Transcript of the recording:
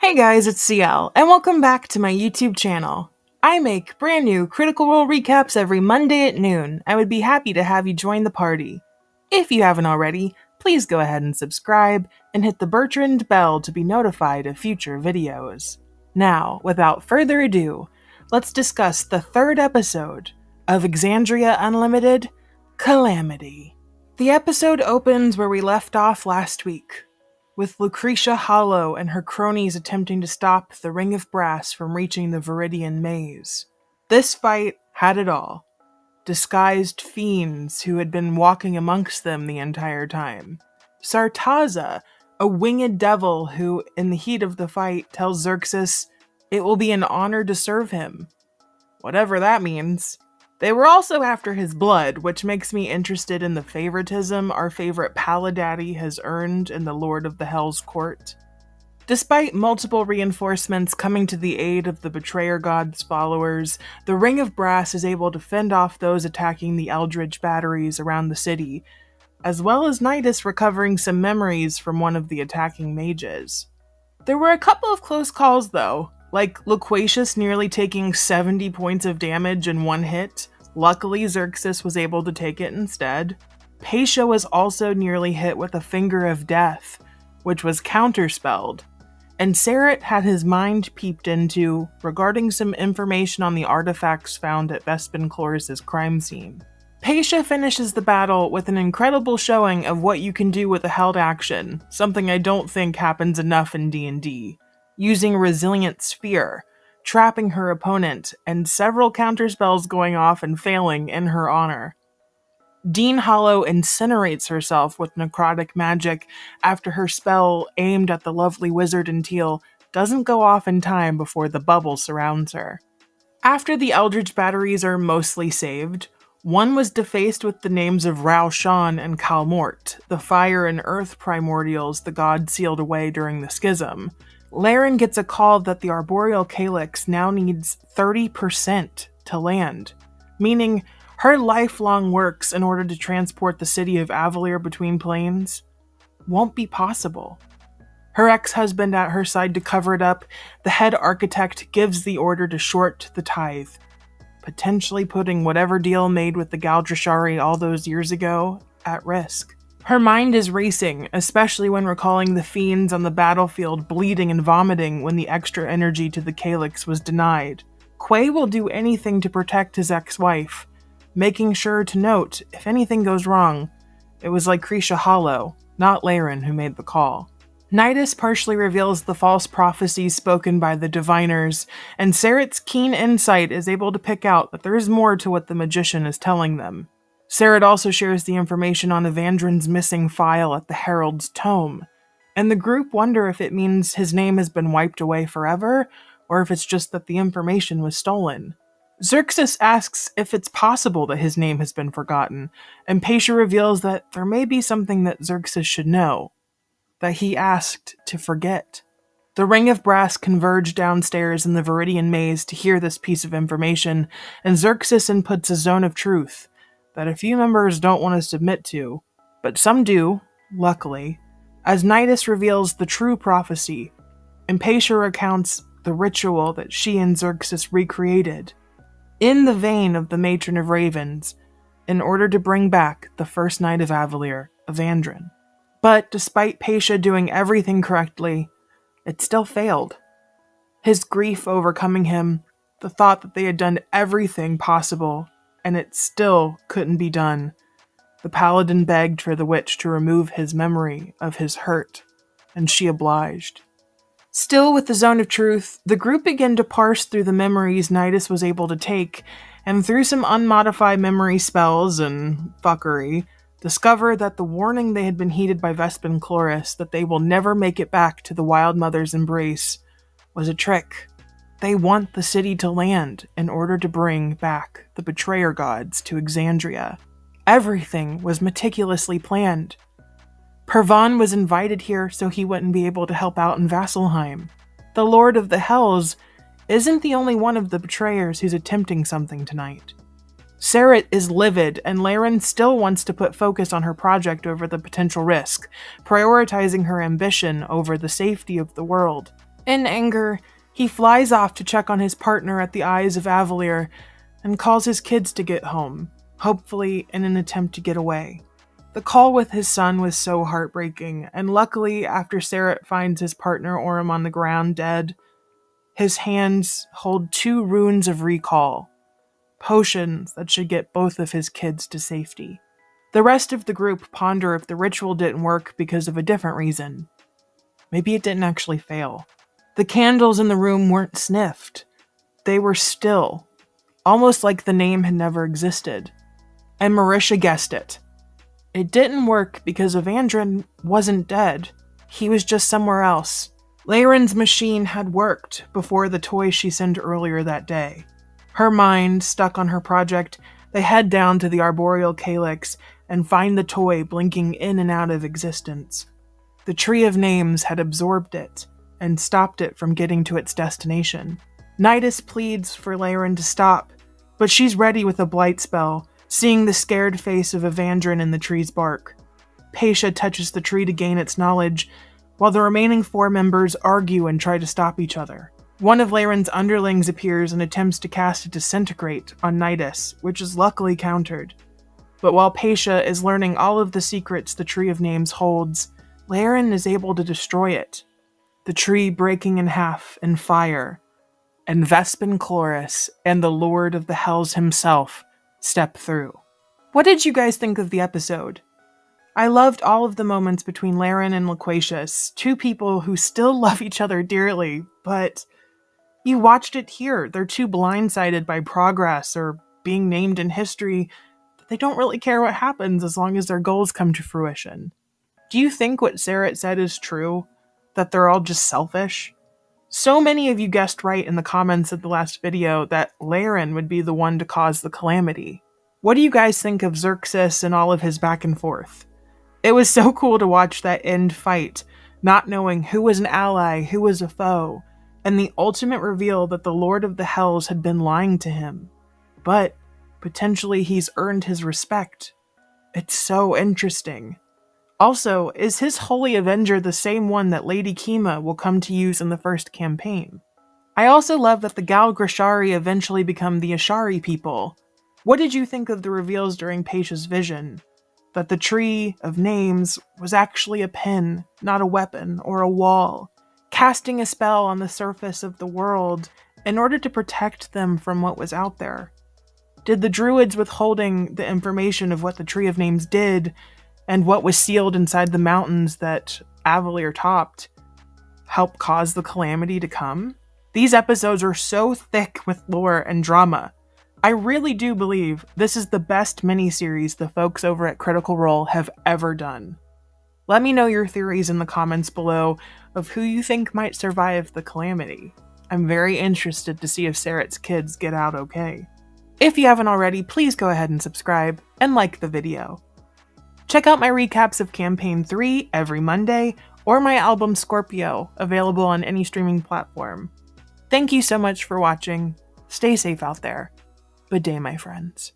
Hey guys, it's CL, and welcome back to my YouTube channel. I make brand new Critical Role recaps every Monday at noon. I would be happy to have you join the party. If you haven't already, please go ahead and subscribe and hit the Bertrand bell to be notified of future videos. Now, without further ado, let's discuss the third episode of Exandria Unlimited, Calamity. The episode opens where we left off last week, with Lucretia Hollow and her cronies attempting to stop the Ring of Brass from reaching the Viridian Maze. This fight had it all. Disguised fiends who had been walking amongst them the entire time. Sartaza, a winged devil who, in the heat of the fight, tells Xerxes it will be an honor to serve him. Whatever that means. They were also after his blood, which makes me interested in the favoritism our favorite Palidaddy has earned in the Lord of the Hell's court. Despite multiple reinforcements coming to the aid of the Betrayer God's followers, the Ring of Brass is able to fend off those attacking the Eldritch batteries around the city, as well as Nidus recovering some memories from one of the attacking mages. There were a couple of close calls though, like Loquacious nearly taking 70 points of damage in one hit. Luckily, Xerxes was able to take it instead. Patia was also nearly hit with a Finger of Death, which was counterspelled. And Seret had his mind peeped into regarding some information on the artifacts found at Vespin Chloris' crime scene. Patia finishes the battle with an incredible showing of what you can do with a held action, something I don't think happens enough in D&D. Using Resilient Sphere, trapping her opponent, and several counterspells going off and failing in her honor. Dean Hollow incinerates herself with necrotic magic after her spell aimed at the lovely wizard in teal doesn't go off in time before the bubble surrounds her. After the Eldritch batteries are mostly saved, one was defaced with the names of Rao Shan and Kalmort, the fire and earth primordials the god sealed away during the schism. Laren gets a call that the Arboreal Calyx now needs 30% to land, meaning her lifelong works in order to transport the city of Avalier between planes won't be possible. Her ex-husband at her side to cover it up, the head architect gives the order to short the tithe, potentially putting whatever deal made with the Galdrashari all those years ago at risk. Her mind is racing, especially when recalling the fiends on the battlefield bleeding and vomiting when the extra energy to the Calyx was denied. Quay will do anything to protect his ex-wife, making sure to note, if anything goes wrong, it was Lucretia Hollow, not Laren, who made the call. Nidus partially reveals the false prophecies spoken by the diviners, and Seret's keen insight is able to pick out that there is more to what the magician is telling them. Seret also shares the information on Evandrin's missing file at the Herald's tome, and the group wonder if it means his name has been wiped away forever, or if it's just that the information was stolen. Xerxes asks if it's possible that his name has been forgotten, and Patia reveals that there may be something that Xerxes should know, that he asked to forget. The Ring of Brass converge downstairs in the Viridian Maze to hear this piece of information, and Xerxes inputs a zone of truth that a few members don't want to submit to, but some do, luckily, as Nidus reveals the true prophecy, and Patia recounts the ritual that she and Xerxes recreated, in the vein of the Matron of Ravens, in order to bring back the first Knight of Avalier, Evandrin. But despite Patia doing everything correctly, it still failed. His grief overcoming him, the thought that they had done everything possible, and it still couldn't be done. The paladin begged for the witch to remove his memory of his hurt, and she obliged. Still with the zone of truth, the group began to parse through the memories Nidus was able to take, and through some unmodified memory spells and fuckery, discover that the warning they had been heeded by Vespin Chloris that they will never make it back to the Wild Mother's embrace was a trick. They want the city to land in order to bring back the Betrayer Gods to Exandria. Everything was meticulously planned. Pervan was invited here so he wouldn't be able to help out in Vasselheim. The Lord of the Hells isn't the only one of the betrayers who's attempting something tonight. Seret is livid, and Laren still wants to put focus on her project over the potential risk, prioritizing her ambition over the safety of the world. In anger, he flies off to check on his partner at the Eyes of Avalier and calls his kids to get home, hopefully in an attempt to get away. The call with his son was so heartbreaking, and luckily, after Seret finds his partner Orym on the ground dead, his hands hold 2 runes of recall, potions that should get both of his kids to safety. The rest of the group ponder if the ritual didn't work because of a different reason. Maybe it didn't actually fail. The candles in the room weren't sniffed. They were still, almost like the name had never existed. And Marisha guessed it. It didn't work because Evandrin wasn't dead. He was just somewhere else. Leyren's machine had worked before the toy she sent earlier that day. Her mind stuck on her project, they head down to the arboreal calyx and find the toy blinking in and out of existence. The Tree of Names had absorbed it and stopped it from getting to its destination. Nidus pleads for Leyren to stop, but she's ready with a blight spell, seeing the scared face of Evandrin in the tree's bark. Paisha touches the tree to gain its knowledge, while the remaining 4 members argue and try to stop each other. One of Leyren's underlings appears and attempts to cast a Disintegrate on Nidus, which is luckily countered. But while Paisha is learning all of the secrets the Tree of Names holds, Leyren is able to destroy it, the tree breaking in half in fire, and Vespin Chloris and the Lord of the Hells himself step through. What did you guys think of the episode? I loved all of the moments between Leyren and Loquacious, 2 people who still love each other dearly, but you watched it here. They're too blindsided by progress or being named in history that they don't really care what happens as long as their goals come to fruition. Do you think what Seret said is true? That they're all just selfish? So many of you guessed right in the comments of the last video that Leyren would be the one to cause the calamity. What do you guys think of Xerxes and all of his back and forth? It was so cool to watch that end fight, not knowing who was an ally, who was a foe, and the ultimate reveal that the Lord of the Hells had been lying to him. But potentially he's earned his respect. It's so interesting. Also, is his Holy Avenger the same one that Lady Kima will come to use in the first campaign? I also love that the Gal Grishari eventually become the Ashari people. What did you think of the reveals during Paisha's vision? That the Tree of Names was actually a pen, not a weapon or a wall, casting a spell on the surface of the world in order to protect them from what was out there. Did the Druids withholding the information of what the Tree of Names did and what was sealed inside the mountains that Avalier topped help cause the calamity to come? These episodes are so thick with lore and drama. I really do believe this is the best miniseries the folks over at Critical Role have ever done. Let me know your theories in the comments below of who you think might survive the calamity. I'm very interested to see if Seret's kids get out okay. If you haven't already, please go ahead and subscribe and like the video. Check out my recaps of Campaign 3 every Monday, or my album Scorpio, available on any streaming platform. Thank you so much for watching. Stay safe out there. Good day, my friends.